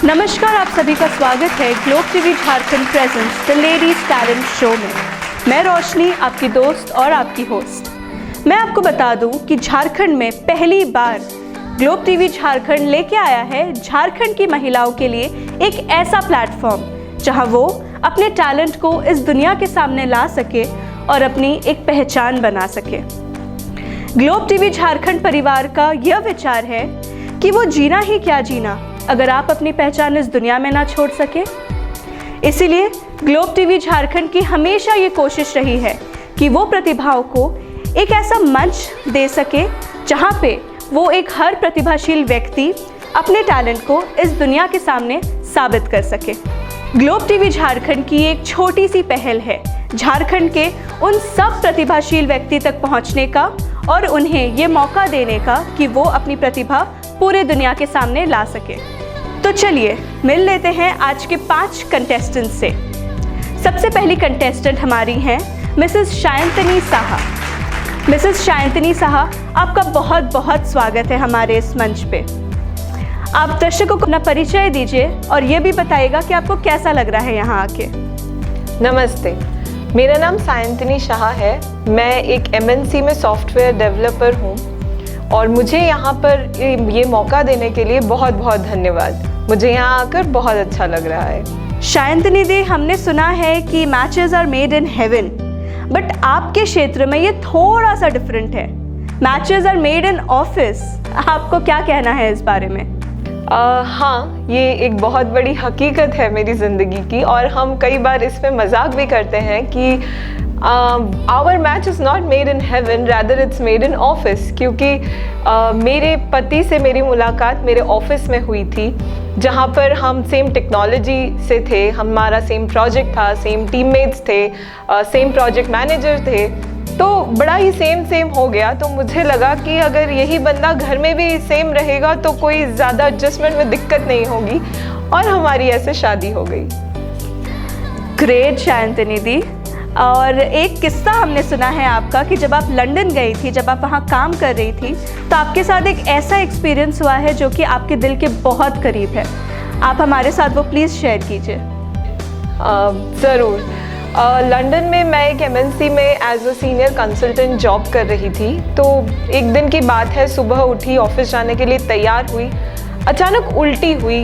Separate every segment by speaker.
Speaker 1: नमस्कार, आप सभी का स्वागत है globe TV Jharkhand presents the ladies talent show में। मैं रोशनी, आपकी दोस्त और आपकी होस्ट। मैं आपको बता दूं कि झारखंड में पहली बार ग्लोब टीवी झारखंड लेके आया है झारखंड की महिलाओं के लिए एक ऐसा प्लेटफॉर्म जहां वो अपने टैलेंट को इस दुनिया के सामने ला सके और अपनी एक पहचान बना सके। ग्लोब टीवी झारखंड परिवार का यह विचार है कि वो जीना ही क्या जीना अगर आप अपनी पहचान इस दुनिया में ना छोड़ सके। इसीलिए ग्लोब टीवी झारखंड की हमेशा ये कोशिश रही है कि वो प्रतिभाओं को एक ऐसा मंच दे सके जहाँ पे वो एक हर प्रतिभाशील व्यक्ति अपने टैलेंट को इस दुनिया के सामने साबित कर सके। ग्लोब टीवी झारखंड की एक छोटी सी पहल है झारखंड के उन सब प्रतिभाशील व्यक्ति तक पहुँचने का और उन्हें ये मौका देने का कि वो अपनी प्रतिभा पूरे दुनिया के सामने ला सके। तो चलिए मिल लेते हैं आज के 5 कंटेस्टेंट से। सबसे पहली कंटेस्टेंट हमारी हैं मिसेस शायंतनी साहा। मिसेस शायंतनी साहा, आपका बहुत बहुत स्वागत है हमारे इस मंच पे। आप दर्शकों को अपना परिचय दीजिए और ये भी बताइएगा कि आपको कैसा लग रहा है यहाँ आके।
Speaker 2: नमस्ते, मेरा नाम शायंतनी साहा है। मैं एक MNC में सॉफ्टवेयर डेवलपर हूँ और मुझे यहाँ पर ये मौका देने के लिए बहुत बहुत धन्यवाद। मुझे यहाँ आकर बहुत अच्छा लग रहा है।
Speaker 1: शायंतनी दी, हमने सुना है कि matches are made in heaven, but आपके क्षेत्र में ये थोड़ा सा डिफरेंट है। Matches are made in office. आपको क्या कहना है इस बारे में?
Speaker 2: हाँ, ये एक बहुत बड़ी हकीकत है मेरी ज़िंदगी की और हम कई बार इस पे मजाक भी करते हैं कि our match is not made in heaven, rather it's made in office. क्योंकि मेरे पति से मेरी मुलाकात मेरे ऑफिस में हुई थी, जहाँ पर हम सेम टेक्नोलॉजी से थे, हमारा सेम प्रोजेक्ट था, सेम टीममेट्स थे, सेम प्रोजेक्ट मैनेजर थे, तो बड़ा ही सेम हो गया। तो मुझे लगा कि अगर यही बंदा घर में भी सेम रहेगा तो कोई ज़्यादा एडजस्टमेंट में दिक्कत नहीं होगी और हमारी ऐसे शादी हो गई।
Speaker 1: ग्रेट शायंतनी दी। और एक किस्सा हमने सुना है आपका कि जब आप लंदन गई थी, जब आप वहाँ काम कर रही थी, तो आपके साथ एक ऐसा एक्सपीरियंस हुआ है जो कि आपके दिल के बहुत करीब है। आप हमारे साथ वो प्लीज़ शेयर कीजिए।
Speaker 2: ज़रूर। लंदन में मैं एक MNC में as a senior consultant job कर रही थी। तो एक दिन की बात है, सुबह उठी, ऑफिस जाने के लिए तैयार हुई, अचानक उल्टी हुई,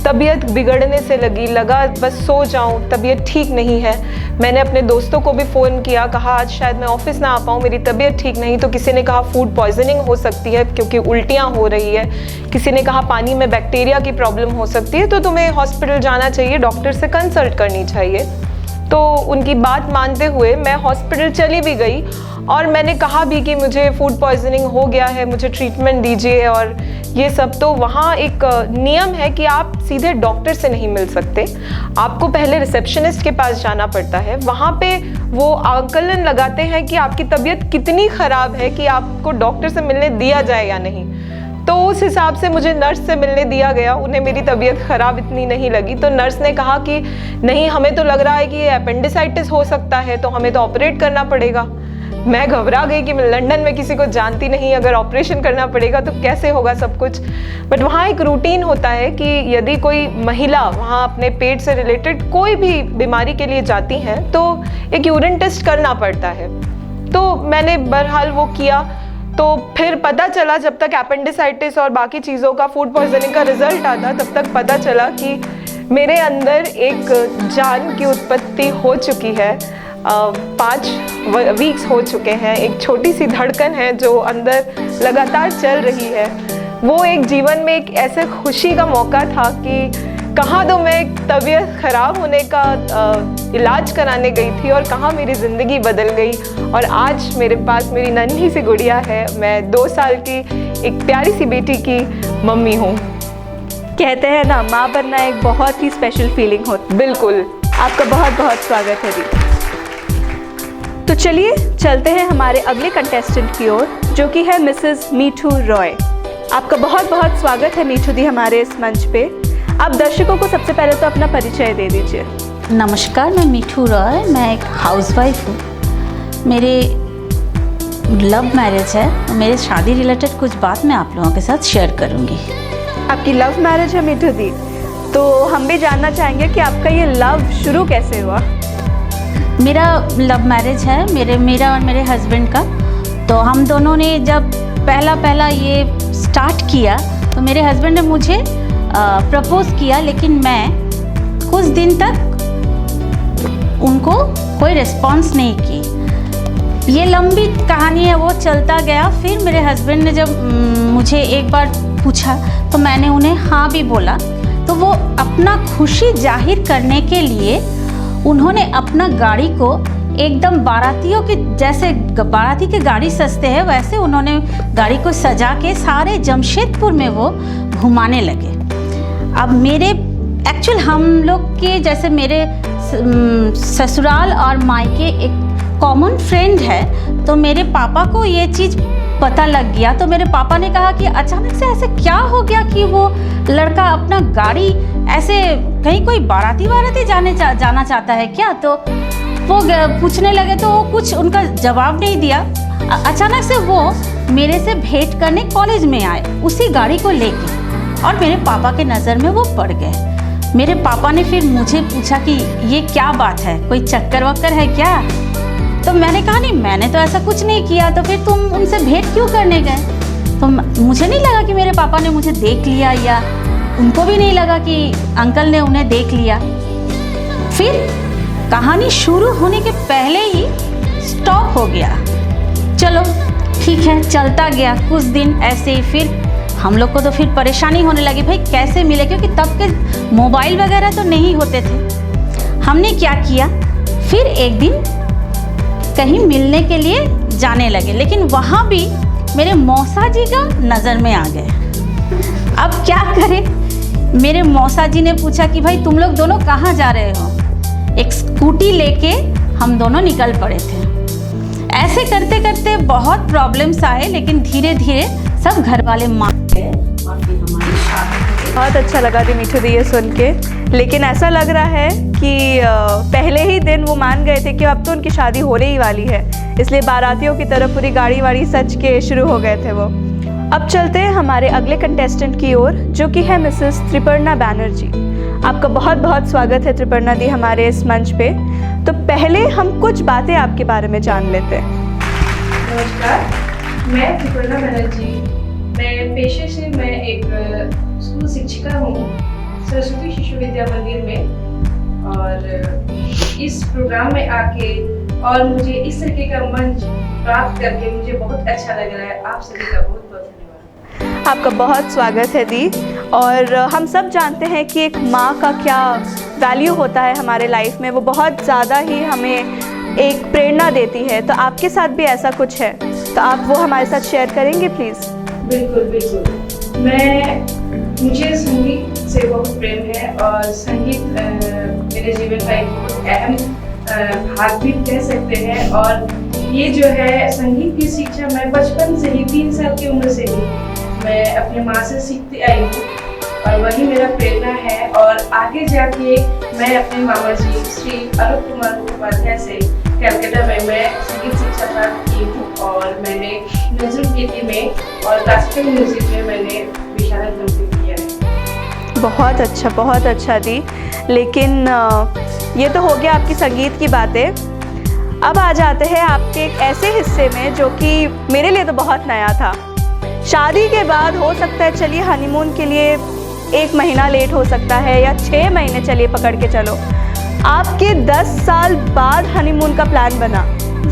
Speaker 2: तबीयत बिगड़ने से लगा बस सो जाऊं, तबीयत ठीक नहीं है। मैंने अपने दोस्तों को भी फ़ोन किया, कहा आज शायद मैं ऑफिस ना आ पाऊँ, मेरी तबीयत ठीक नहीं। तो किसी ने कहा फूड पॉइजनिंग हो सकती है क्योंकि उल्टियाँ हो रही है, किसी ने कहा पानी में बैक्टीरिया की प्रॉब्लम हो सकती है, तो तुम्हें हॉस्पिटल जाना चाहिए, डॉक्टर से कंसल्ट करनी चाहिए। तो उनकी बात मानते हुए मैं हॉस्पिटल चली भी गई और मैंने कहा भी कि मुझे फूड पॉइजनिंग हो गया है, मुझे ट्रीटमेंट दीजिए और ये सब। तो वहाँ एक नियम है कि आप सीधे डॉक्टर से नहीं मिल सकते, आपको पहले रिसेप्शनिस्ट के पास जाना पड़ता है। वहाँ पे वो आकलन लगाते हैं कि आपकी तबीयत कितनी ख़राब है कि आपको डॉक्टर से मिलने दिया जाए या नहीं। तो उस हिसाब से मुझे नर्स से मिलने दिया गया। उन्हें मेरी तबीयत ख़राब इतनी नहीं लगी, तो नर्स ने कहा कि नहीं, हमें तो लग रहा है कि ये अपेंडिसाइटिस हो सकता है, तो हमें तो ऑपरेट करना पड़ेगा। मैं घबरा गई कि मैं लंदन में किसी को जानती नहीं, अगर ऑपरेशन करना पड़ेगा तो कैसे होगा सब कुछ। बट वहाँ एक रूटीन होता है कि यदि कोई महिला वहाँ अपने पेट से रिलेटेड कोई भी बीमारी के लिए जाती हैं तो एक यूरिन टेस्ट करना पड़ता है। तो मैंने बहरहाल वो किया। तो फिर पता चला, जब तक अपेंडिसाइटिस और बाकी चीज़ों का, फूड पॉइजनिंग का रिजल्ट आता, तब तक पता चला कि मेरे अंदर एक जान की उत्पत्ति हो चुकी है। 5 वीक्स हो चुके हैं। एक छोटी सी धड़कन है जो अंदर लगातार चल रही है। वो एक जीवन में एक ऐसे खुशी का मौका था कि कहाँ तो मैं तबीयत ख़राब होने का इलाज कराने गई थी और कहाँ मेरी ज़िंदगी बदल गई। और आज मेरे पास मेरी नन्ही सी गुड़िया है। मैं 2 साल की एक प्यारी सी बेटी की मम्मी हूँ।
Speaker 1: कहते हैं ना, माँ बनना एक बहुत ही स्पेशल फीलिंग होती।
Speaker 2: बिल्कुल।
Speaker 1: आपका बहुत बहुत स्वागत है दी। तो चलिए चलते हैं हमारे अगले कंटेस्टेंट की ओर, जो कि है मिसेस मीठू रॉय। आपका बहुत बहुत स्वागत है मीठू दी हमारे इस मंच पे। आप दर्शकों को सबसे पहले तो अपना परिचय दे दीजिए।
Speaker 3: नमस्कार, मैं मीठू रॉय, मैं एक हाउसवाइफ हूँ। मेरे लव मैरिज है। मेरे शादी रिलेटेड कुछ बात मैं आप लोगों के साथ शेयर करूँगी।
Speaker 1: आपकी लव मैरिज है मिठू दी, तो हम भी जानना चाहेंगे कि आपका ये लव शुरू कैसे हुआ।
Speaker 3: मेरा लव मैरिज है, मेरा और मेरे हस्बैंड का। तो हम दोनों ने जब पहला ये स्टार्ट किया तो मेरे हस्बैंड ने मुझे प्रपोज़ किया, लेकिन मैं कुछ दिन तक उनको कोई रिस्पॉन्स नहीं की। ये लंबी कहानी है, वो चलता गया। फिर मेरे हस्बैंड ने जब मुझे एक बार पूछा तो मैंने उन्हें हाँ भी बोला। तो वो अपना खुशी जाहिर करने के लिए उन्होंने अपना गाड़ी को एकदम बारातियों की, जैसे बाराती के गाड़ी सजते हैं वैसे उन्होंने गाड़ी को सजा के सारे जमशेदपुर में वो घुमाने लगे। अब मेरे एक्चुअल हम लोग के जैसे मेरे ससुराल और मायके एक कॉमन फ्रेंड है, तो मेरे पापा को ये चीज़ पता लग गया। तो मेरे पापा ने कहा कि अचानक से ऐसे क्या हो गया कि वो लड़का अपना गाड़ी ऐसे कहीं कोई बाराती जाना चाहता है क्या। तो वो पूछने लगे तो वो कुछ उनका जवाब नहीं दिया। अचानक से वो मेरे से भेंट करने कॉलेज में आए उसी गाड़ी को लेके, और मेरे पापा के नज़र में वो पड़ गए। मेरे पापा ने फिर मुझे पूछा कि ये क्या बात है, कोई चक्कर वक्कर है क्या। तो मैंने कहा नहीं, मैंने तो ऐसा कुछ नहीं किया। तो फिर तुम उनसे भेंट क्यों करने गए। तो मुझे नहीं लगा कि मेरे पापा ने मुझे देख लिया, या उनको भी नहीं लगा कि अंकल ने उन्हें देख लिया। फिर कहानी शुरू होने के पहले ही स्टॉप हो गया। चलो ठीक है, चलता गया कुछ दिन ऐसे ही। फिर हम लोग को तो फिर परेशानी होने लगी, भाई कैसे मिले, क्योंकि तब के मोबाइल वगैरह तो नहीं होते थे। हमने क्या किया, फिर एक दिन कहीं मिलने के लिए जाने लगे, लेकिन वहाँ भी मेरे मौसा जी का नज़र में आ गए। अब क्या करें, मेरे मौसा जी ने पूछा कि भाई तुम लोग दोनों कहाँ जा रहे हो। एक स्कूटी लेके हम दोनों निकल पड़े थे। ऐसे करते करते बहुत प्रॉब्लम्स आए, लेकिन धीरे धीरे सब घर वाले मान गए और फिर हमारी शादी हो गई।
Speaker 1: बहुत अच्छा लगा दी मिठू दी ये सुन के, लेकिन ऐसा लग रहा है कि पहले ही दिन वो मान गए थे कि अब तो उनकी शादी होने ही वाली है, इसलिए बारातियों की तरफ पूरी गाड़ी वाड़ी सज के शुरू हो गए थे वो। अब चलते हैं हमारे अगले कंटेस्टेंट की ओर, जो कि है मिसेस त्रिपर्णा बैनर्जी। आपका बहुत बहुत स्वागत है त्रिपर्णा दी हमारे इस मंच पे। तो पहले हम कुछ बातें आपके बारे में जान लेते हैं।
Speaker 4: नमस्कार, मैं त्रिपर्णा बैनर्जी। मैं पेशे से मैं एक स्कूल शिक्षिका हूँ सरस्वती शिशु विद्या मंदिर में, और इस प्रोग्राम में आके और मुझे इस तरीके का मंच प्राप्त करके मुझे बहुत अच्छा लग रहा है। आप सभी का बहुत बहुत धन्यवाद।
Speaker 1: आपका बहुत स्वागत है दी। और हम सब जानते हैं कि एक माँ का क्या वैल्यू होता है हमारे लाइफ में, वो बहुत ज़्यादा ही हमें एक प्रेरणा देती है। तो आपके साथ भी ऐसा कुछ है, तो आप वो हमारे साथ शेयर करेंगे प्लीज़।
Speaker 4: बिल्कुल बिल्कुल। मुझे संगीत से बहुत प्रेम है, और संगीत मेरे जीवन का एक बहुत अहम भाग भी कह सकते हैं। और ये जो है संगीत की शिक्षा मैं बचपन से ही 3 साल की उम्र से ही मैं अपने माँ से सीखती आई हूँ, और वही मेरा प्रेरणा है। और आगे जाके मैं अपने मामा जी श्री अरूप कुमार मुखोपाध्याय से कलकत्ता में मैं संगीत शिक्षा प्राप्त की हूँ, और मैंने नजरुल गीति में और क्लासिकल म्यूजिक में मैंने विशारद कंप्लीट किया है।
Speaker 1: बहुत अच्छा दी। लेकिन ये तो हो गया आपकी संगीत की बातें। अब आ जाते हैं आपके एक ऐसे हिस्से में जो कि मेरे लिए तो बहुत नया था। शादी के बाद हो सकता है, चलिए हनीमून के लिए 1 महीना लेट हो सकता है, या 6 महीने चलिए पकड़ के चलो, आपके 10 साल बाद हनीमून का प्लान बना,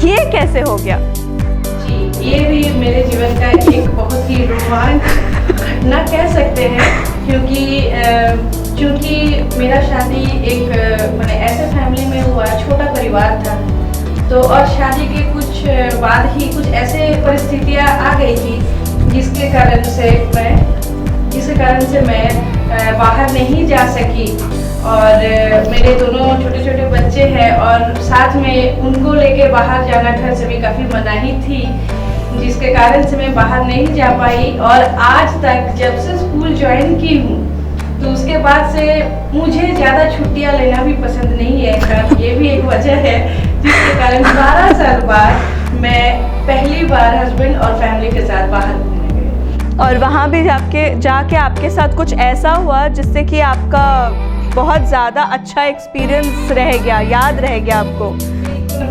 Speaker 1: ये कैसे हो गया?
Speaker 4: जी, ये भी मेरे जीवन का एक बहुत ही रोमांच घटना कह सकते हैं, क्योंकि मेरा शादी एक मैंने ऐसे फैमिली में हुआ, छोटा परिवार था। तो और शादी के कुछ बाद ही कुछ ऐसे परिस्थितियाँ आ गई थी जिसके कारण से मैं बाहर नहीं जा सकी। और मेरे दोनों छोटे छोटे बच्चे हैं, और साथ में उनको लेके बाहर जाना घर से भी काफ़ी मनाही थी, जिसके कारण से मैं बाहर नहीं जा पाई। और आज तक जब से स्कूल ज्वाइन की हूँ, तो उसके बाद से मुझे ज़्यादा छुट्टियाँ लेना भी पसंद नहीं है। ये भी एक वजह है जिसके कारण 12 साल बाद मैं पहली बार हस्बैंड और फैमिली के साथ बाहर घूमने गई।
Speaker 1: और वहाँ भी जाके आपके साथ कुछ ऐसा हुआ जिससे कि आपका बहुत ज़्यादा अच्छा एक्सपीरियंस रह गया, याद रह गया आपको?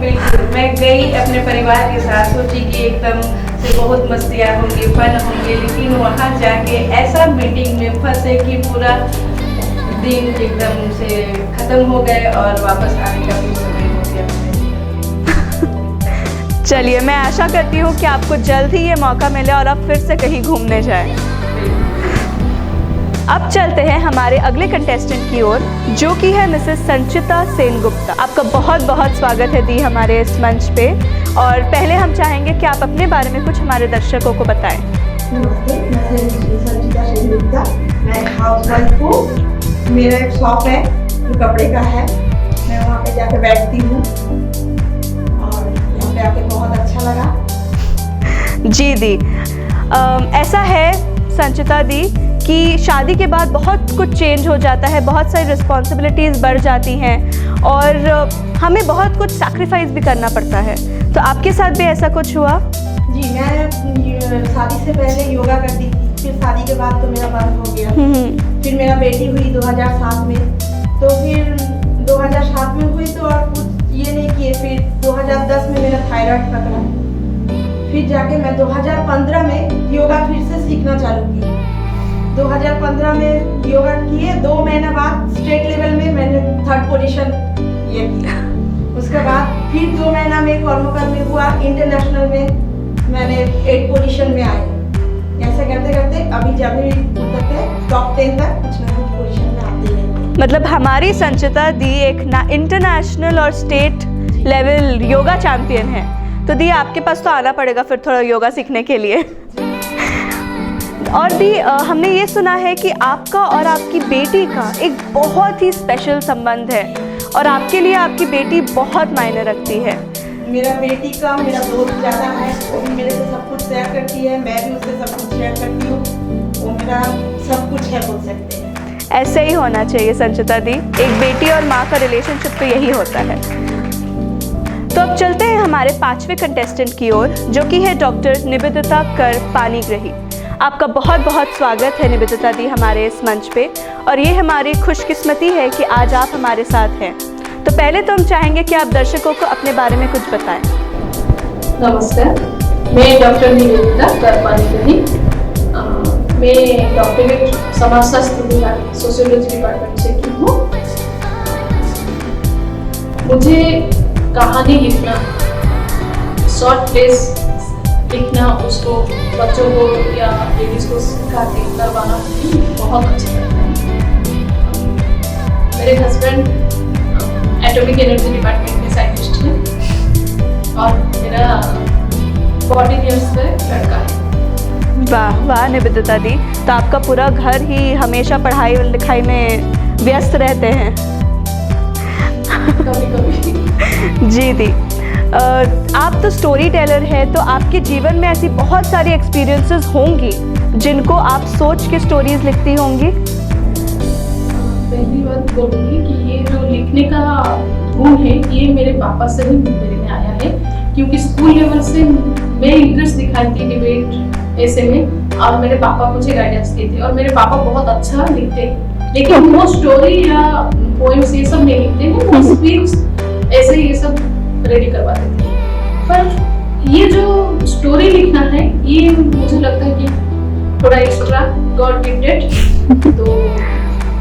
Speaker 4: बिल्कुल, मैं गई अपने परिवार के साथ, सोची कि एकदम से बहुत मस्तियाँ होंगी, फन होंगे, लेकिन वहाँ जाके ऐसा मीटिंग में फंसे कि पूरा दिन एकदम से ख़त्म हो गए और वापस आने का भी समय हो गया।
Speaker 1: चलिए, मैं आशा करती हूँ कि आपको जल्द ही ये मौका मिले और आप फिर से कहीं घूमने जाएं। अब चलते हैं हमारे अगले कंटेस्टेंट की ओर, जो कि है मिसेस संचिता सेनगुप्ता। आपका बहुत बहुत स्वागत है दी हमारे इस मंच पे। और पहले हम चाहेंगे कि आप अपने बारे में कुछ हमारे दर्शकों को बताएं।
Speaker 5: नमस्ते, मैं संचिता सेनगुप्ता। मैं एक हाउसवाइफ हूँ। मेरा एक शॉप है जो कपड़े का है। मैं वहाँ पे जाके बैठती हूँ और यहाँ पे आके बहुत अच्छा लगा।
Speaker 1: जी दी, ऐसा है संचिता दी कि शादी के बाद बहुत कुछ चेंज हो जाता है, बहुत सारी रिस्पॉन्सिबिलिटीज़ बढ़ जाती हैं और हमें बहुत कुछ सैक्रिफाइस भी करना पड़ता है। तो आपके साथ भी ऐसा कुछ हुआ?
Speaker 5: जी, मैं शादी से पहले योगा करती थी, फिर शादी के बाद तो मेरा बंद हो गया। फिर मेरा बेटी हुई 2007 में, तो फिर 2007 में हुई तो और कुछ ये नहीं किए। फिर 2010 में मेरा थायराइड पकड़ा। फिर जाके मैं 2015 में योगा फिर से सीखना चालू की। 2015 में योगा किए, 2 महीना बाद स्टेट लेवल में मैंने 3rd पोजीशन ये किया। उसके बाद फिर 2 महीना में कर्मकर में हुआ, इंटरनेशनल में मैंने 8 पोजीशन में आई। ऐसे करते करते अभी जब भी टॉप 10 तक कुछ ना कुछ पोजीशन में आती है।
Speaker 1: मतलब हमारी संचिता दी एक इंटरनेशनल और स्टेट लेवल योगा चैंपियन है। तो दी, आपके पास तो आना पड़ेगा फिर थोड़ा योगा सीखने के लिए। और दी, हमने ये सुना है कि आपका और आपकी बेटी का एक बहुत ही स्पेशल संबंध है और आपके लिए आपकी बेटी बहुत मायने रखती है।
Speaker 5: मेरा बेटी का मेरा दोस्त ज़्यादा है, वो भी मेरे से सब कुछ शेयर करती है, मैं भी उससे सब कुछ शेयर करती हूँ। वो मेरा सब कुछ है, बोल सकते हैं।
Speaker 1: ऐसे ही होना चाहिए संचिता दी, एक बेटी और माँ का रिलेशनशिप तो यही होता है। तो अब चलते हैं हमारे 5वें कंटेस्टेंट की ओर, जो कि है डॉक्टर निवेदिता कर पानीग्राही। आपका बहुत बहुत स्वागत है निवेदिता दी हमारे इस मंच पे, और ये हमारी खुशकिस्मती है कि आज आप हमारे साथ हैं। तो पहले तो हम चाहेंगे कि आप दर्शकों को अपने बारे में कुछ बताएं।
Speaker 6: नमस्कार, मैं डॉक्टर निवेदिता कर पानीग्राही। मैं डॉक्टरेट समाजशास्त्र विभाग सोशियोलॉजी डिपार्टमेंट से की हूँ। मुझे कहानी लिखना, शॉर्ट प्लेस लिखना, उसको बच्चों को या लेडीज को सिखा के करवाना बहुत अच्छा लगता है। मेरे हस्बैंड एटॉमिक एनर्जी डिपार्टमेंट में साइंटिस्ट हैं और मेरा 14 इयर्स का लड़का है।
Speaker 1: वाह वाह निवेदिता दी, तो आपका पूरा घर ही हमेशा पढ़ाई और लिखाई में व्यस्त रहते हैं।
Speaker 6: कभी कभी
Speaker 1: जी दी, आप तो स्टोरी टेलर है, तो आपके जीवन में ऐसी बहुत सारी एक्सपीरियंसेस होंगी जिनको आप सोच के स्टोरीज लिखती होंगी।
Speaker 6: पहली बात बोलूँगी कि ये जो लिखने का गुण है ये मेरे पापा से ही मेरे में आया है, क्योंकि स्कूल लेवल से मैं इंटरेस्ट दिखाई थी डिबेट ऐसे में, और मेरे पापा मुझे गाइडेंस देते और मेरे पापा बहुत अच्छा लिखते हैं, लेकिन वो स्टोरी या पोएम्स ये सब नहीं लिखते हैं, वो स्पीच ऐसे ये सब रेडी करवा देते हैं। पर ये जो स्टोरी लिखना है ये मुझे लगता है कि थोड़ा एक्स्ट्रा गॉड गिफ्टेड। तो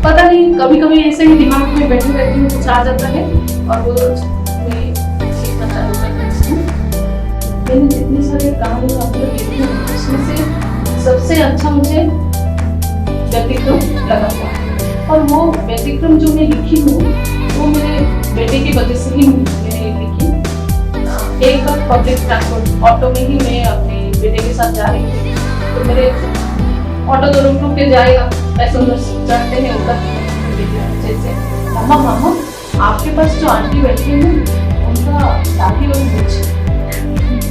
Speaker 6: पता नहीं, कभी कभी ऐसे ही दिमाग में बैठी रहती हूँ, कुछ आ जाता है और वो मैं लिखना चालू कर देती हूँ। मैंने जितनी सारी कहानी आपको लिखी है उसमें से सबसे अच्छा मुझे व्यतिक्रम लगा था, और वो व्यतिक्रम जो मैं लिखी हूँ वो मेरे बेटे की वजह से ही मैंने लिखी। एक बार पब्लिक ट्रांसपोर्ट ऑटो में ही मैं अपने बेटे के साथ जा रही थी, तो मेरे ऑटो तो रुक के जाएगा, पैसेंजर्स चढ़ते हैं ऊपर, जैसे मामा मामा आपके पास जो आंटी बैठी है ना उनका दाढ़ी और मूंछ,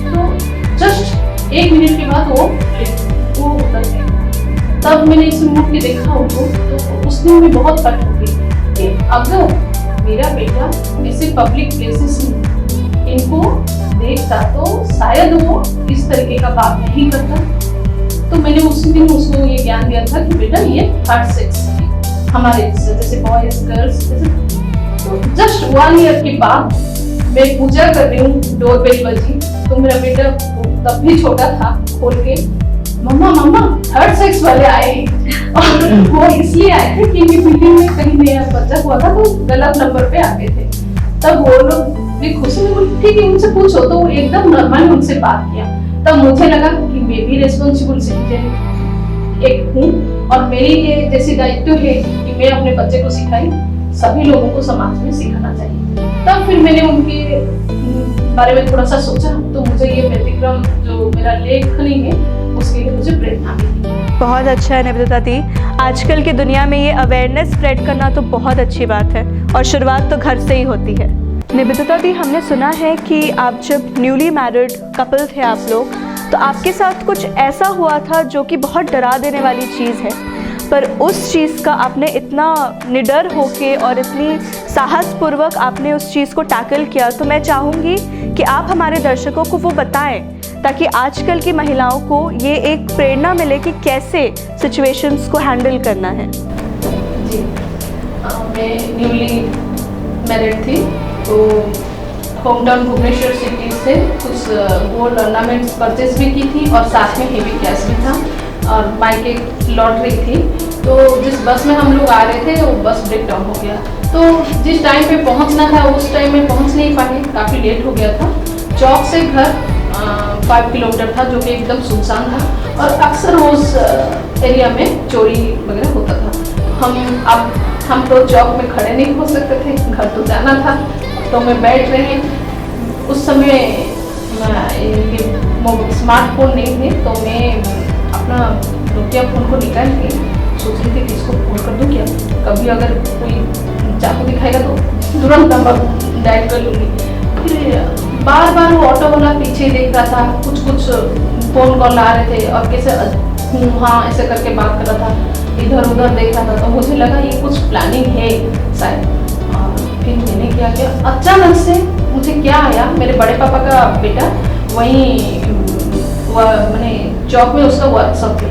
Speaker 6: तो जस्ट 1 मिनट के बाद वो उतर गए। तब मैंने इसे मुड़ के देखा उनको, तो उसने मुझे बहुत हर्ट हो गई कि अगर मेरा बेटा ऐसे पब्लिक प्लेसेस में इनको देखता तो शायद वो इस तरीके का बात नहीं करता। तो मैंने उसी दिन उसको ये ज्ञान दिया था कि बेटा ये थर्ड सेक्स है हमारे जैसे बॉयज गर्ल्स तो जस्ट 1 ईयर के बाद मैं पूजा कर रही हूँ, डोर बेल बजी तो मेरा बेटा तब भी छोटा था, खोल के मम्मा मम्मा थर्ड सेक्स वाले आए और वो इसलिए आए थे कि बिल्डिंग में कहीं नया बच्चा हुआ था तो गलत नंबर पे आते थे। तब वो लोग भी खुशी में बोले ठीक है उनसे पूछो, तो एकदम नॉर्मल उनसे बात किया। तब मुझे लगा कि मैं भी रेस्पॉन्सिबल सिटीजन एक हूँ और मेरी ये जैसी दायित्व है कि मैं अपने बच्चे को सिखाई, सभी लोगों को समाज में सिखाना चाहिए। तब फिर मैंने उनके बारे में थोड़ा सा सोचा तो मुझे ये व्यतिक्रम जो मेरा लेखनी है उसके लिए मुझे प्रेरणा मिली।
Speaker 1: बहुत अच्छा है निवेदिता दी, आजकल की दुनिया में ये अवेयरनेस स्प्रेड करना तो बहुत अच्छी बात है और शुरुआत तो घर से ही होती है। निवेदिता दी, हमने सुना है कि आप जब न्यूली मैरिड कपल थे आप लोग, तो आपके साथ कुछ ऐसा हुआ था जो कि बहुत डरा देने वाली चीज़ है, पर उस चीज़ का आपने इतना निडर होके और इतनी साहसपूर्वक आपने उस चीज़ को टैकल किया। तो मैं चाहूँगी कि आप हमारे दर्शकों को वो बताएं ताकि आजकल की महिलाओं को ये एक प्रेरणा मिले कि कैसे सिचुएशंस को हैंडल करना है।
Speaker 6: जी मैं न्यूली मैरिड थी तो होम टाउन भुवनेश्वर सिटी से कुछ गोल्ड ऑर्नामेंट्स परचेज भी की थी और साथ में हेवी कैश भी था और बाइक एक लॉटरी थी। तो जिस बस में हम लोग आ रहे थे वो बस ब्रेक डाउन हो गया, तो जिस टाइम पे पहुंचना था उस टाइम में पहुंच नहीं पाए, काफ़ी लेट हो गया था। चौक से घर 5 किलोमीटर था जो कि एकदम सुनसान था और अक्सर उस एरिया में चोरी वगैरह होता था। हम तो चौक में खड़े नहीं हो सकते थे, घर तो जाना था, तो मैं बैठ रही। उस समय स्मार्टफोन नहीं थे तो मैं अपना नोकिया फ़ोन को निकाल के सोच रही थी कि इसको फोन कर दूँ क्या, कभी अगर कोई चाकू दिखाएगा तो तुरंत नंबर डायल कर लूँगी। फिर बार बार वो ऑटो वाला पीछे देख रहा था, कुछ फ़ोन कॉल आ रहे थे और कैसे हाँ ऐसे करके बात कर रहा था, इधर उधर देख रहा था। तो मुझे लगा ये कुछ प्लानिंग है शायद। और फिर मैंने क्या किया, अचानक से मुझे क्या आया, मेरे बड़े पापा का बेटा वहीं मैंने चौक में उसका वर्कशॉप है,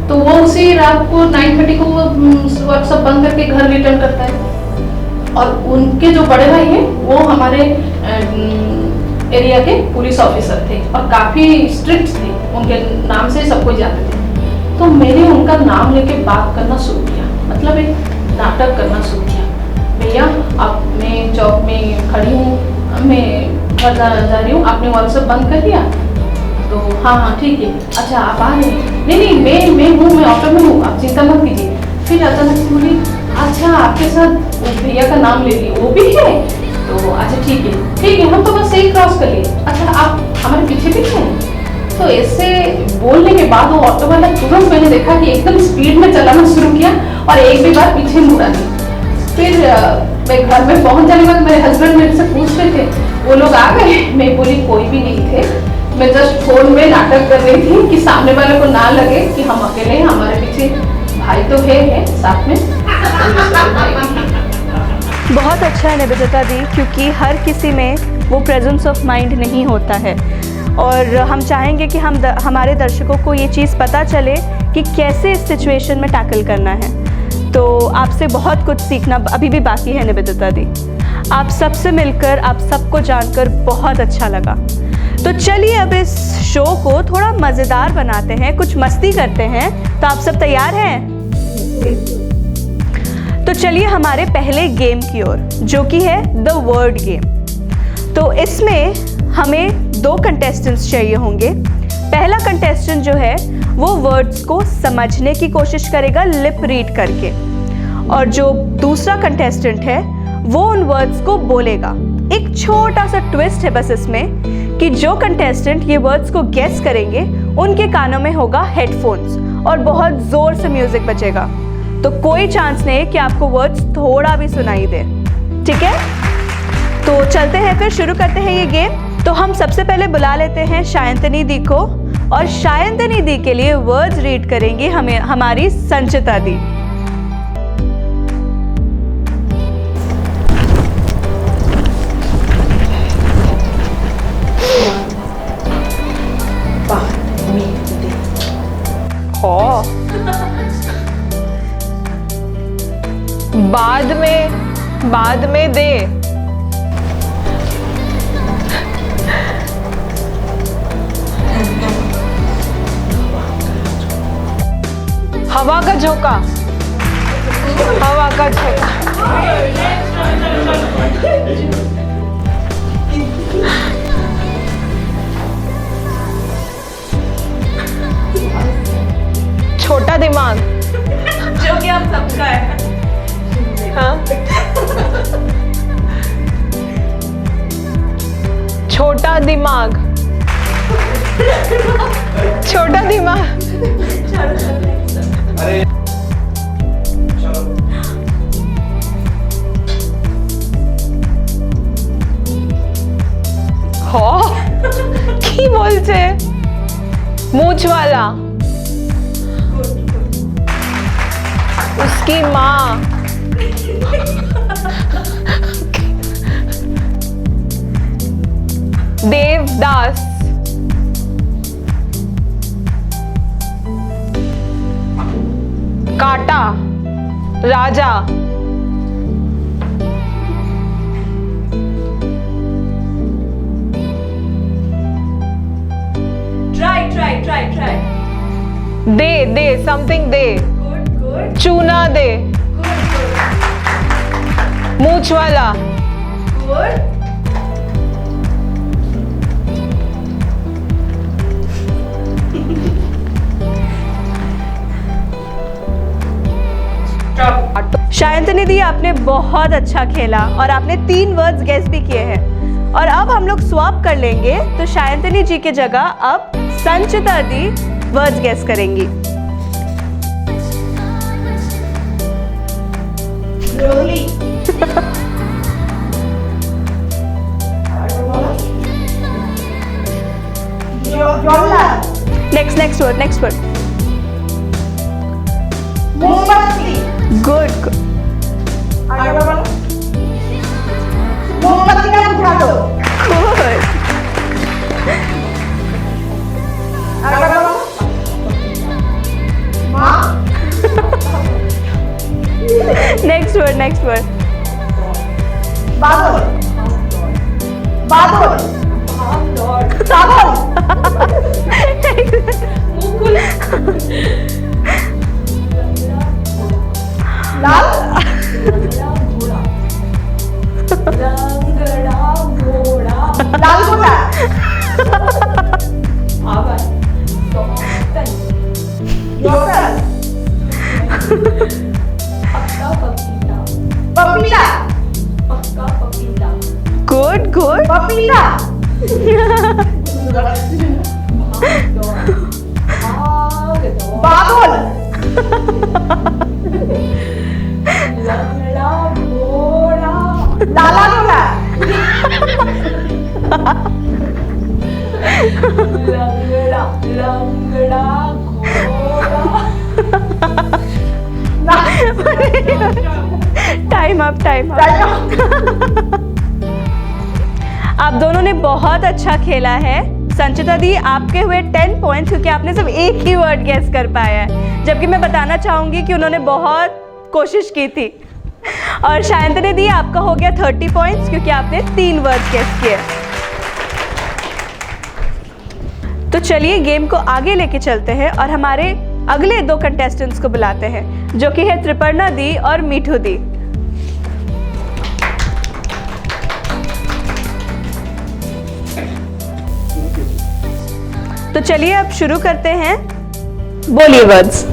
Speaker 6: तो वो उसी रात को 9:30 को वो वर्कशॉप बंद करके घर रिटर्न करता है। और उनके जो बड़े भाई हैं वो हमारे एरिया के पुलिस ऑफिसर थे और काफ़ी स्ट्रिक्ट थे, उनके नाम से सब कोई जानते थे। तो मैंने उनका नाम लेके बात करना शुरू किया, मतलब एक नाटक करना शुरू किया। भैया आप मैं चौक में खड़ी हूँ, मैं घर जा रही हूँ, आपने वर्कशॉप बंद कर दिया? तो हाँ ठीक है। अच्छा आप आ रहे हैं? नहीं मैं ऑटो में हूँ, आप चिंता मत कीजिए। फिर अचानक से बोली अच्छा आपके साथ भैया का नाम ले लिए, वो भी है? तो अच्छा ठीक है हम तो बस सही क्रॉस कर लिए। अच्छा आप हमारे पीछे भी हैं? तो ऐसे बोलने के बाद वो ऑटो वाला तुरंत मैंने देखा कि एकदम स्पीड में चलाना शुरू किया और एक भी बार पीछे मुड़ा नहीं। फिर मैं घर में पहुंच जाने के बाद मेरे हस्बैंड मेरे से पूछ रहे थे वो लोग आ गए? मैं बोली कोई भी नहीं थे, मैं जस्ट फोन में नाटक कर रही थी कि सामने वाले को ना लगे कि हम अकेले हैं, हमारे पीछे भाई तो है साथ में।
Speaker 1: बहुत अच्छा है निवेदिता दी, क्योंकि हर किसी में वो प्रेजेंस ऑफ माइंड नहीं होता है और हम चाहेंगे कि हमारे दर्शकों को ये चीज़ पता चले कि कैसे इस सिचुएशन में टैकल करना है। तो आपसे बहुत कुछ सीखना अभी भी बाकी है निवेदिता दी। आप सबसे मिलकर, आप सबको जानकर बहुत अच्छा लगा। तो चलिए अब इस शो को थोड़ा मज़ेदार बनाते हैं, कुछ मस्ती करते हैं। तो आप सब तैयार हैं? तो चलिए हमारे पहले गेम की ओर, जो कि है द वर्ड गेम। तो इसमें हमें 2 कंटेस्टेंट्स चाहिए होंगे। पहला कंटेस्टेंट जो है वो वर्ड्स को समझने की कोशिश करेगा लिप रीड करके, और जो दूसरा कंटेस्टेंट है वो उन वर्ड्स को बोलेगा। एक छोटा सा ट्विस्ट है बस इसमें कि जो कंटेस्टेंट ये वर्ड्स को गेस करेंगे उनके कानों में होगा हेडफोन्स और बहुत ज़ोर से म्यूज़िक बजेगा, तो कोई चांस नहीं है कि आपको वर्ड्स थोड़ा भी सुनाई दे। ठीक है, तो चलते हैं फिर, शुरू करते हैं ये गेम। तो हम सबसे पहले बुला लेते हैं शायंतनी दी को, और शायंतनी दी के लिए वर्ड्स रीड करेंगी हमारी संचिता दी।
Speaker 2: बाद में दे। हवा का झोंका। हवा का झोंका। छोटा दिमाग।
Speaker 1: जो कि आप सबका है।
Speaker 2: हाँ। छोटा दिमाग। छोटा दिमाग। हो की बोलছে मूछ वाला। उसकी माँ। देवदास। काटा। राजा।
Speaker 1: ट्राई।
Speaker 2: दे समथिंग दे।
Speaker 1: गुड।
Speaker 2: चूना दे। मूछ वाला।
Speaker 1: गुड। शायंतनी दी, आपने बहुत अच्छा खेला और आपने 3 वर्ड्स गेस भी किए हैं। और अब हम लोग स्वैप कर लेंगे, तो शायंतनी जी की जगह अब संचिता दी वर्ड्स गेस करेंगी।
Speaker 5: रोली।
Speaker 1: Next word.
Speaker 5: मोमबत्ती।
Speaker 1: गुड।
Speaker 5: आगे बोलो। मोमबत्ती का बुझा दो।
Speaker 1: गुड।
Speaker 5: आगे बोलो। माँ।
Speaker 1: Next word.
Speaker 5: बादल। सागल। लाल। लाल घोड़ा। डॉक्टर। पपीता।
Speaker 1: गुड।
Speaker 5: पपीता। बादल। लाला डोला।
Speaker 1: Time up. आप दोनों ने बहुत अच्छा खेला है। संचिता दी, आपके हुए 10 पॉइंट्स क्योंकि आपने सिर्फ एक ही वर्ड गेस कर पाया है, जबकि मैं बताना चाहूंगी कि उन्होंने बहुत कोशिश की थी। और शायंतनी दी, आपका हो गया 30 पॉइंट्स क्योंकि आपने 3 वर्ड गेस किए। तो चलिए गेम को आगे लेके चलते हैं और हमारे अगले 2 कंटेस्टेंट्स को बुलाते हैं, जो कि है त्रिपर्णा दी और मीठू दी। तो चलिए अब शुरू करते हैं। बोलिए वर्ड्स।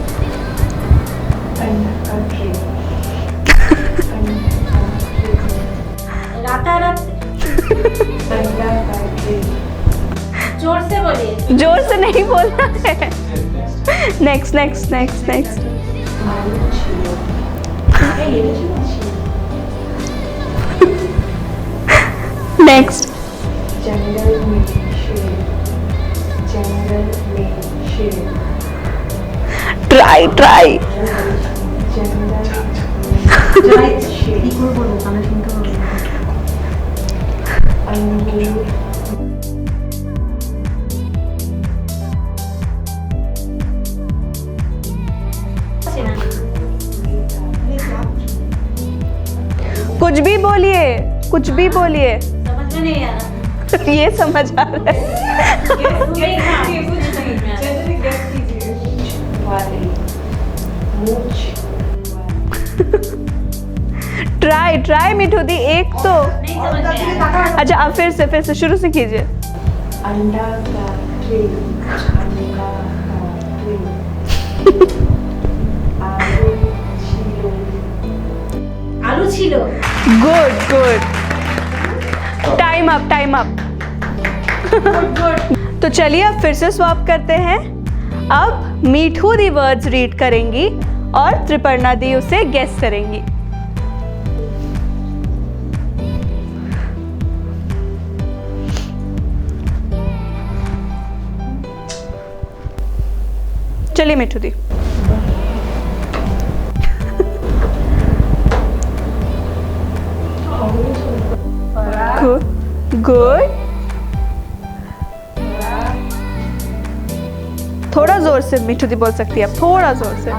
Speaker 3: जोर से बोलिए।
Speaker 1: जोर से नहीं बोलना है। नेक्स्ट। नेक्स्ट। ट्राई। कुछ भी बोलिए, कुछ भी बोलिए।
Speaker 3: समझ में नहीं आ रहा।
Speaker 1: ये समझ आ रहा है। ट्राई ट्राई मिठू दी, एक तो।
Speaker 3: नहीं समझ में आ रहा।
Speaker 1: अच्छा अब फिर से शुरू से कीजिए।
Speaker 4: अंडा का ट्रे, अंडा का ट्रे,
Speaker 3: आलू छीलो।
Speaker 1: Good good, time up time up. तो चलिए अब फिर से स्वैप करते हैं। अब मीठू दी वर्ड्स रीड करेंगी और त्रिपर्णा दी उसे गेस करेंगी। चलिए मिठू दी। गुड, थोड़ा जोर से मिठू दी बोल सकती है, थोड़ा जोर से।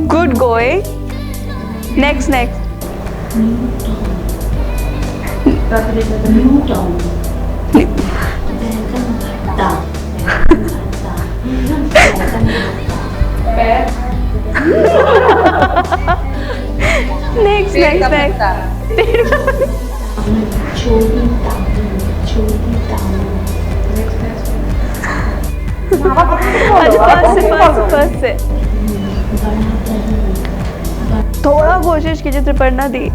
Speaker 1: Good going. Next next. Next next next. First से थोड़ा कोशिश कीजिए Triparna di.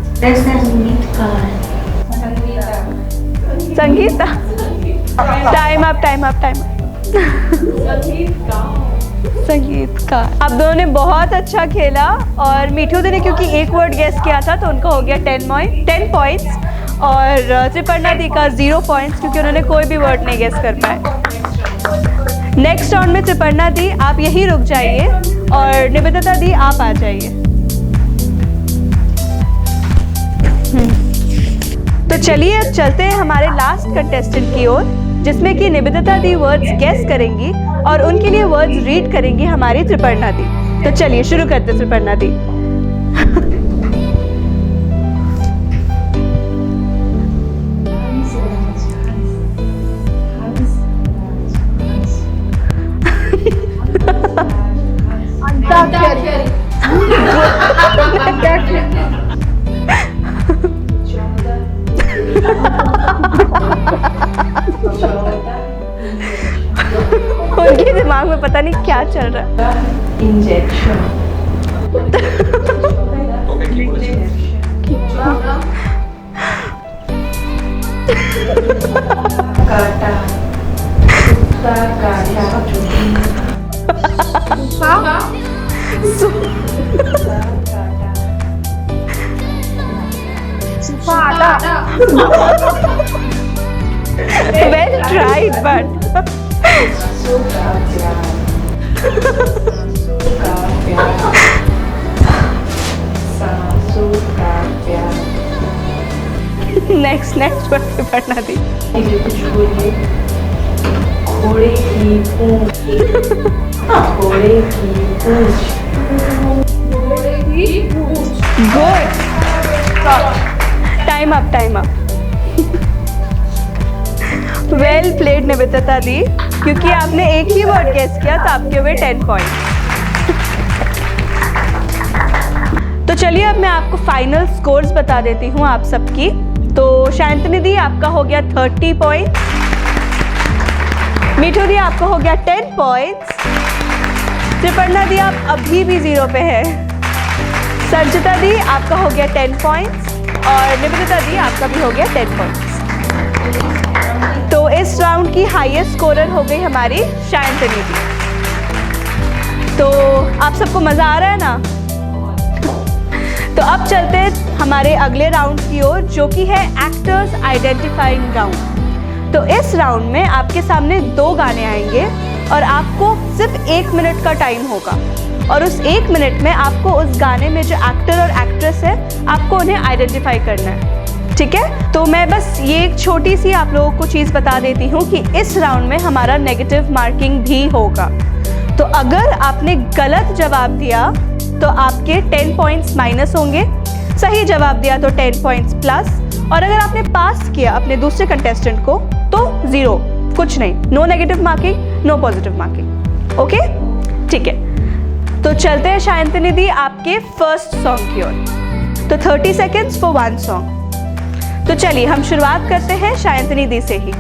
Speaker 1: Sangeeta. Time up time up time up. संगीत का। आप दोनों ने बहुत अच्छा खेला और मीठू दी ने क्योंकि एक वर्ड गेस किया था तो उनका हो गया 10 पॉइंट्स और त्रिपर्णा दी का 0 पॉइंट्स क्योंकि उन्होंने कोई भी वर्ड नहीं गेस कर पाए। नेक्स्ट राउंड में त्रिपर्णा दी आप यहीं रुक जाइए और निवेदिता दी आप आ जाइए। तो चलिए अब चलते हैं हमारे लास्ट कंटेस्टेंट की ओर जिसमें कि निवेदिता दी वर्ड्स गेस करेंगी और उनके लिए वर्ड्स रीड करेंगी हमारी त्रिपर्णा दी। तो चलिए शुरू करते हैं त्रिपर्णा दी। उनके दिमाग में पता नहीं क्या चल रहा है।
Speaker 4: इंजेक्शन, काटा, कुत्ता काटा,
Speaker 1: Well tried, but next word पे पढ़ना थी।
Speaker 4: घोड़े की पूंछ, घोड़े की पूंछ, घोड़े की पूंछ।
Speaker 1: Good, time up time up. Well played Nivedita di क्योंकि आपने एक ही वर्ड गेस किया तो आपके हुए 10 पॉइंट। तो चलिए अब मैं आपको फाइनल स्कोर्स बता देती हूँ आप सबकी। तो शांतनी दी आपका हो गया 30 पॉइंट, मीठू दी आपका हो गया 10 पॉइंट्स, त्रिपर्णा दी आप अभी भी 0 पे है, संचिता दी आपका हो गया 10 पॉइंट्स और निवेदिता दी आपका भी हो गया 10 पॉइंट्स। तो इस राउंड की हाईएस्ट स्कोरर हो गई हमारी शांतनी दी। तो आप सबको मज़ा आ रहा है ना? तो अब चलते हैं हमारे अगले राउंड की ओर जो कि है एक्टर्स आइडेंटिफाइंग राउंड। तो इस राउंड में आपके सामने 2 गाने आएंगे और आपको सिर्फ 1 मिनट का टाइम होगा और उस 1 मिनट में आपको उस गाने में जो एक्टर और एक्ट्रेस है आपको उन्हें आइडेंटिफाई करना है। ठीक है, तो मैं बस ये एक छोटी सी आप लोगों को चीज़ बता देती हूँ कि इस राउंड में हमारा नेगेटिव मार्किंग भी होगा तो अगर आपने गलत जवाब दिया तो आपके 10 पॉइंट्स माइनस होंगे, सही जवाब दिया तो 10 पॉइंट्स प्लस, और अगर आपने पास किया अपने दूसरे कंटेस्टेंट को तो 0, कुछ नहीं, no negative marking, no positive marking. Okay, ठीक है। तो चलते हैं शायंतनी दी आपके फर्स्ट सॉन्ग की ओर। तो 30 सेकेंड्स फॉर 1 सॉन्ग। तो चलिए हम शुरुआत करते हैं शायंतनी दी से ही।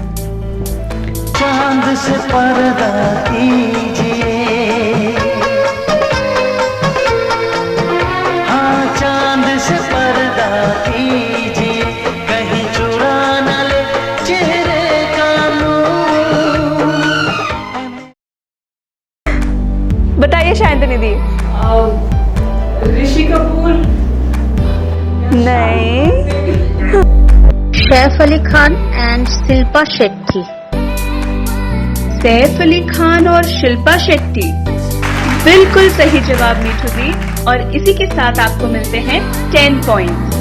Speaker 7: चांद से पर्दा कीजिए, हाँ चांद से पर्दा कीजिए, कहीं चुरा न ले चेहरे का नूर।
Speaker 1: बताइए शायंतनी दी।
Speaker 4: ऋषि कपूर।
Speaker 1: नहीं।
Speaker 3: सैफ अली खान एंड शिल्पा शेट्टी।
Speaker 1: सैफ अली खान और शिल्पा शेट्टी, बिल्कुल सही जवाब मीठू दी, और इसी के साथ आपको मिलते हैं 10 पॉइंट्स।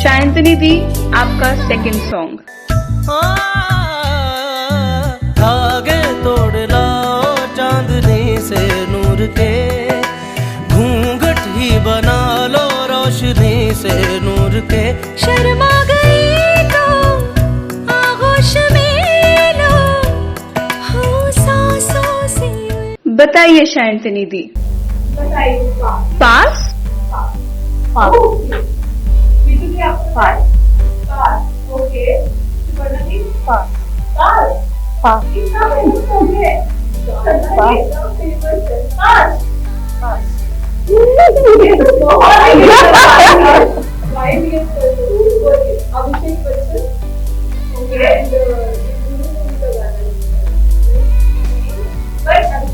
Speaker 1: शायंतनी दी आपका सेकंड सॉन्ग।
Speaker 7: धागे तोड़ लाओ चांदनी से नूर के, घूंघट ही बना लो रोशनी से नूर के।
Speaker 3: शर्मा गई तो आगोश में लो, हो सांसों से।
Speaker 1: बताइए शायंतनी दी। पास।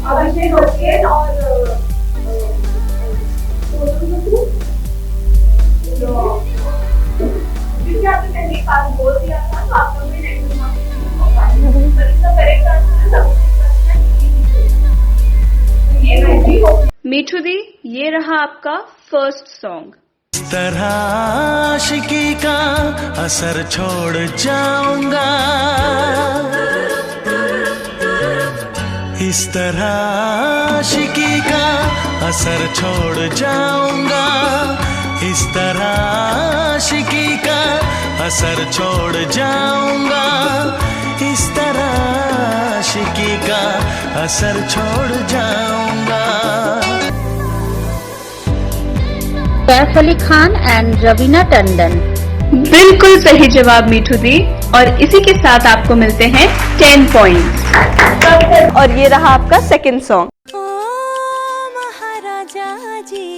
Speaker 4: अभिषेक बच्चन और क्योंकि आपने पहले पास बोल दिया था तो आप लोग भी नेगेटिव मार्किंग, पर इसका करेक्ट आंसर है ये नहीं हो।
Speaker 1: मीठू दी, ये रहा आपका फर्स्ट सॉन्ग।
Speaker 7: इस तरह आशिकी का असर छोड़ जाऊंगा, इस तरह आशिकी का असर छोड़ जाऊंगा, इस तरह आशिकी का असर छोड़ जाऊंगा, इस तरह आशिकी का असर छोड़ जाऊंगा।
Speaker 3: सैफ अली खान एंड रवीना टंडन।
Speaker 1: बिल्कुल सही जवाब मीठू दी, और इसी के साथ आपको मिलते हैं 10 पॉइंट्स। और ये रहा आपका सेकंड सॉन्ग।
Speaker 8: ओ महाराजा जी,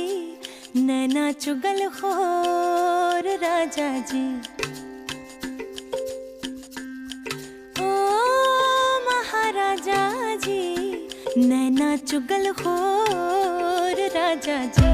Speaker 8: नैना चुगल खोर राजा जी, ओ महाराजा जी, नैना चुगल खोर राजा जी।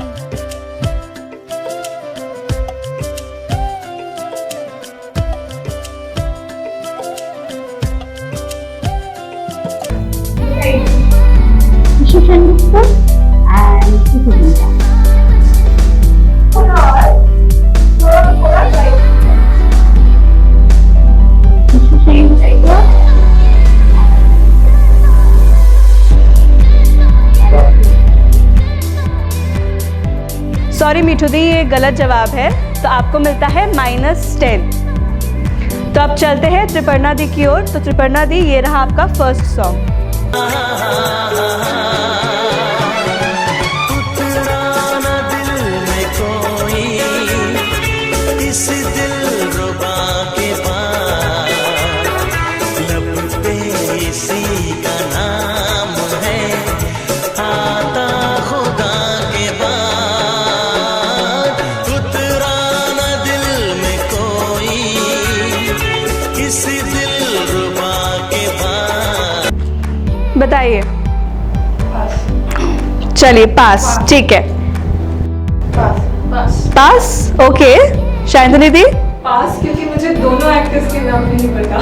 Speaker 1: सॉरी मीठू दी, ये गलत जवाब है, तो आपको मिलता है -10। तो अब चलते हैं त्रिपर्णा दी की ओर। तो त्रिपर्णा दी, ये रहा आपका फर्स्ट सॉन्ग।
Speaker 7: उतरा न दिल में कोई, इस दिलरुबा के पास, लब पे इसी का नाम है, आता खुदा के बाद। उतरा न दिल में कोई, इस दिलरुबा के पास।
Speaker 1: बताइए। चलिए पास, ठीक है। पास, ओके। शायंतनी दी।
Speaker 2: पास, क्योंकि मुझे दोनों एक्टर्स के नाम नहीं पता।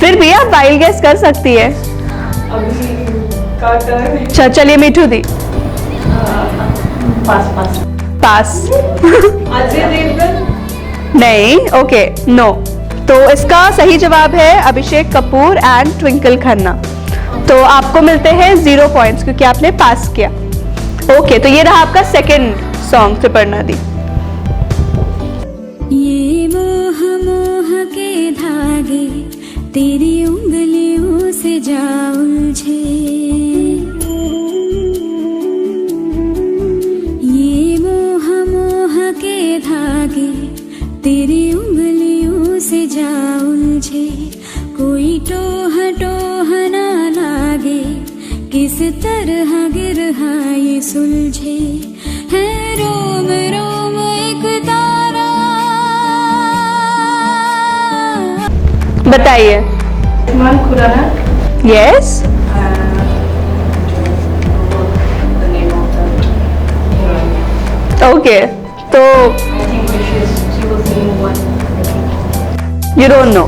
Speaker 1: फिर भी आप वाइल्ड गेस कर सकती है।
Speaker 2: अभी का टर्न है।
Speaker 1: अच्छा चलिए मीठू दी। पास।
Speaker 2: अजय देवगन।
Speaker 1: नहीं, ओके, नो। तो इसका सही जवाब है अभिषेक कपूर एंड ट्विंकल खन्ना। तो आपको मिलते हैं 0 पॉइंट्स क्योंकि आपने पास किया। ओके, तो ये रहा आपका सेकंड सॉन्ग त्रिपर्णा दी।
Speaker 8: ये मोह मोह के धागे तेरी उंगलियों से जा उलझे, ये मोह मोह के धागे तेरी उंगलियों से जा उलझे, कोई टोह टोह ना लागे, किस तरह गिरहा ये सुलझे, है रोम रोम एक तारा।
Speaker 1: बताइए।
Speaker 4: Maan Khurana.
Speaker 1: Yes.
Speaker 4: The name of the heroine.
Speaker 1: Okay, तो
Speaker 4: I think she was the new one.
Speaker 1: You don't know.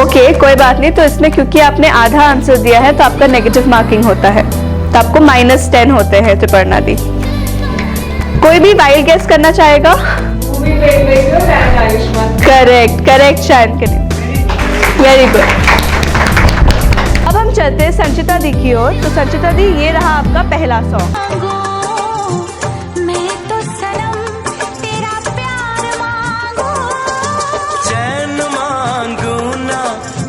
Speaker 1: Okay, कोई बात नहीं। तो इसमें क्योंकि आपने आधा आंसर दिया है तो आपका नेगेटिव मार्किंग होता है, तो आपको -10 होते हैं त्रिपर्णा दी। कोई भी वाइल्ड गेस करना चाहेगा?
Speaker 2: मूवी देख रही हो मैं आयुष्मान।
Speaker 1: करेक्ट शायद के लिए। Very good. अब हम चलते हैं संचिता दी की ओर। तो संचिता दी, ये रहा आपका पहला सॉन्ग।
Speaker 8: मैं तो सनम तेरा प्यार मांगू,
Speaker 7: चैन मांगू ना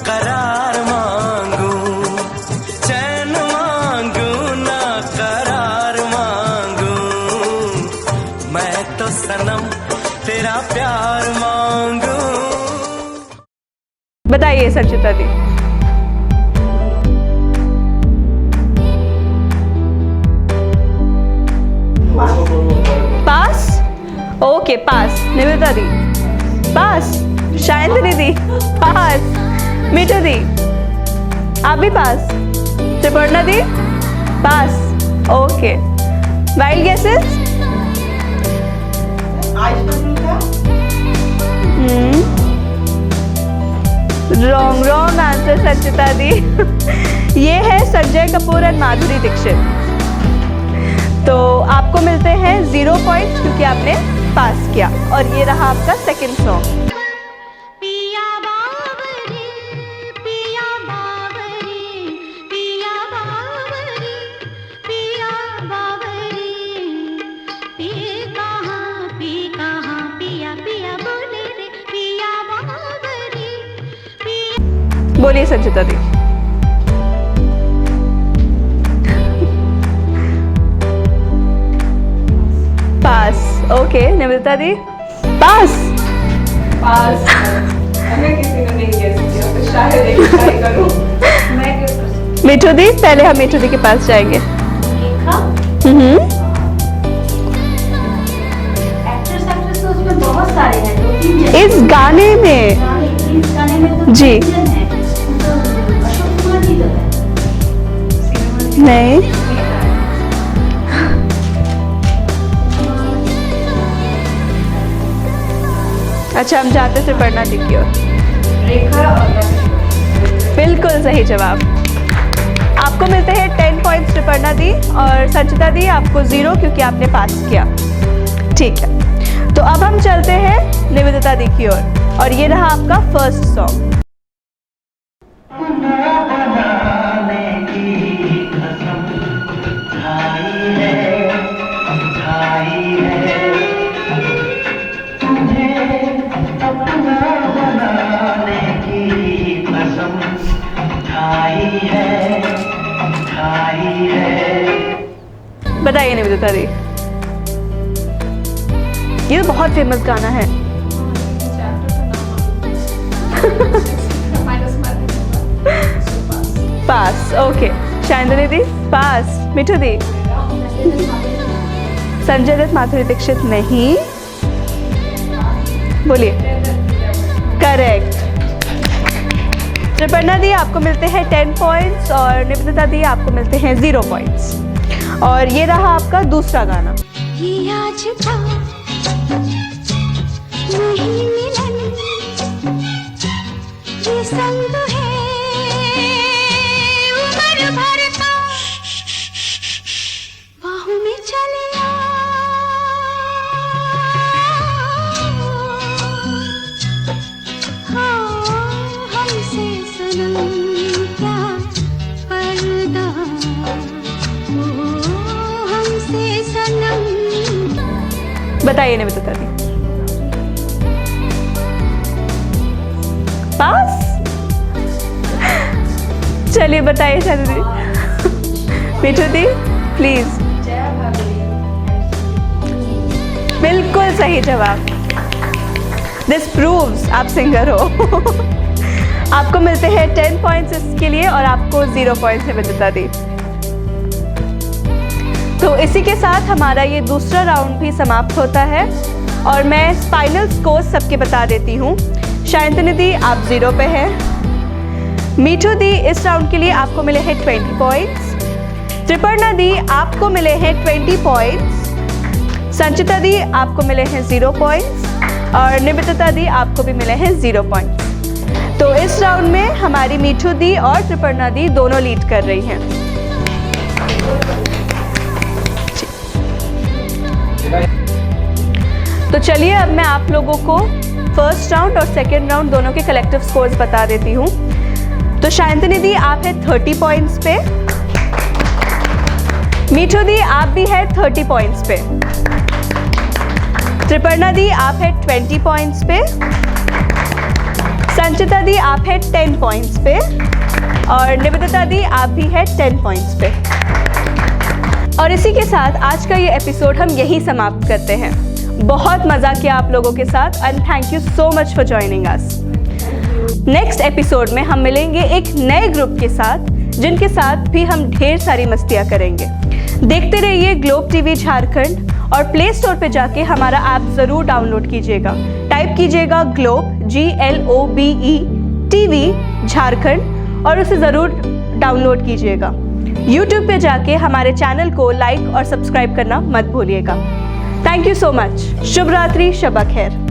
Speaker 7: करार मांगू, चैन मांगू ना करार मांगू, मैं तो सनम तेरा प्यार मांगू।
Speaker 1: बताइए संचिता दी। पास। ओके, पास। निवेदिता दी पास। शायंतनी दी पास। मीठू दी आप भी pass. Triparna di pass. Okay, wild guesses? Wrong answer Sanchita di. ये है संजय कपूर और माधुरी दीक्षित। तो आपको मिलते हैं 0 पॉइंट्स क्योंकि आपने पास किया। और ये रहा आपका सेकंड सॉन्ग।
Speaker 8: पिया बावरी पिया बावरी पिया बावरी पिया बावरी, पी कहाँ पिया पिया बोले रे पिया बावरी।
Speaker 1: बोलिए संचिता दी। पास। ओके, निवेदिता दी पास।
Speaker 2: पास। हमें किसी ने नहीं गेस किया तो शायद एक ट्राई करूं।
Speaker 4: मैं guess कर सकती हूँ।
Speaker 1: मीठू दी, पहले हम मीठू दी के पास जाएंगे।
Speaker 3: एक्ट्रेस तो उसमें बहुत सारे हैं, 2-3 जन।
Speaker 1: इस गाने में
Speaker 3: इस गाने में तो
Speaker 1: जी।
Speaker 3: 3 जन हैं। तो अशोक कुमार जी तो है।
Speaker 1: नहीं, अच्छा हम जाते हैं त्रिपर्णा दी की ओर।
Speaker 4: रेखा और
Speaker 1: बिल्कुल सही जवाब। आपको मिलते हैं 10 पॉइंट्स त्रिपर्णा दी, और संचिता दी आपको 0 क्योंकि आपने पास किया। ठीक है, तो अब हम चलते हैं निवेदिता दी की ओर। और ये रहा आपका फर्स्ट सॉन्ग। बताइए निवेदिता दी। ये तो बहुत फेमस गाना है। पास। ओके, शायंतनी दी पास। मीठू दी संजय दत्त माधुरी दीक्षित नहीं। बोलिए। करेक्ट। त्रिपर्णा दी आपको मिलते हैं 10 पॉइंट्स और निवेदिता दी आपको मिलते हैं 0 पॉइंट्स। और ये रहा आपका दूसरा गाना।
Speaker 8: ये आज का नहीं मिलन, ये संग है उम्र भर का, बाहों में चले हाँ हमसे सनम क्या
Speaker 1: बताइए निवेदिता दी। पास? चलिए बताइए शादी दी। मीठू दी प्लीज। बिल्कुल सही जवाब। दिस प्रूव्स आप सिंगर हो। आपको मिलते हैं 10 पॉइंट्स इसके लिए और आपको 0 पॉइंट्स निवेदिता दी। तो इसी के साथ हमारा ये दूसरा राउंड भी समाप्त होता है और मैं फाइनल स्कोर सबके बता देती हूँ। शायंतनी दी आप 0 पे हैं। मीठू दी इस राउंड के लिए आपको मिले हैं 20 पॉइंट्स। त्रिपर्णा दी आपको मिले हैं 20 पॉइंट्स। संचिता दी आपको मिले हैं 0 पॉइंट्स और निवेदिता दी आपको भी मिले हैं 0 पॉइंट्स। तो इस राउंड में हमारी मीठू दी और त्रिपर्णा दी दोनों लीड कर रही हैं। तो चलिए अब मैं आप लोगों को फर्स्ट राउंड और सेकेंड राउंड दोनों के कलेक्टिव स्कोर्स बता देती हूँ। तो शायंतनी दी आप है 30 पॉइंट्स पे। मीठू दी आप भी है 30 पॉइंट्स पे। त्रिपर्णा दी आप है 20 पॉइंट्स पे। संचिता दी आप है 10 पॉइंट्स पे और निवेदिता दी आप भी है 10 पॉइंट्स पे। और इसी के साथ आज का ये एपिसोड हम यहीं समाप्त करते हैं। बहुत मज़ा किया आप लोगों के साथ and thank you so much for joining us. Next episode में हम मिलेंगे एक नए ग्रुप के साथ जिनके साथ भी हम ढेर सारी मस्तियाँ करेंगे। देखते रहिए ग्लोब टीवी झारखंड और प्ले स्टोर पे जाके हमारा ऐप ज़रूर डाउनलोड कीजिएगा। टाइप कीजिएगा ग्लोब GLOBE TV झारखंड और उसे ज़रूर डाउनलोड कीजिएगा। YouTube पे जाके हमारे चैनल को लाइक और सब्सक्राइब करना मत भूलिएगा। Thank you so much. शुभ रात्रि, शब खैर।